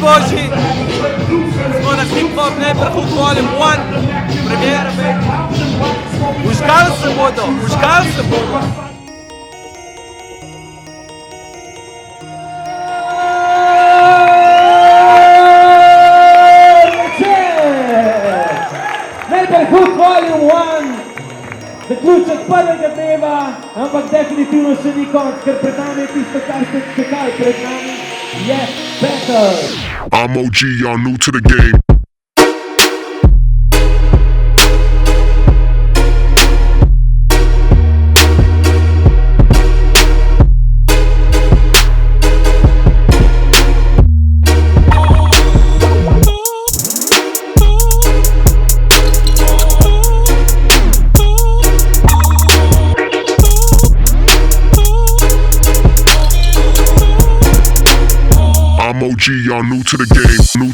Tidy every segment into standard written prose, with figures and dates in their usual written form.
hoje smo na Hip Hop Neighborhood Volume 1, premiera. Užgal se bodo. Neighborhood Volume 1, zaključek prvega dneva, ampak definitivno še ni konc, ker pred nami je tisto, kar ste čekali, pred nami je battle. I'm OG, y'all new to the game. I'm OG, y'all new to the game. New.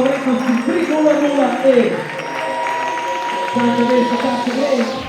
Vrednosti 3.00 e. Saj ne veš, kako se gre.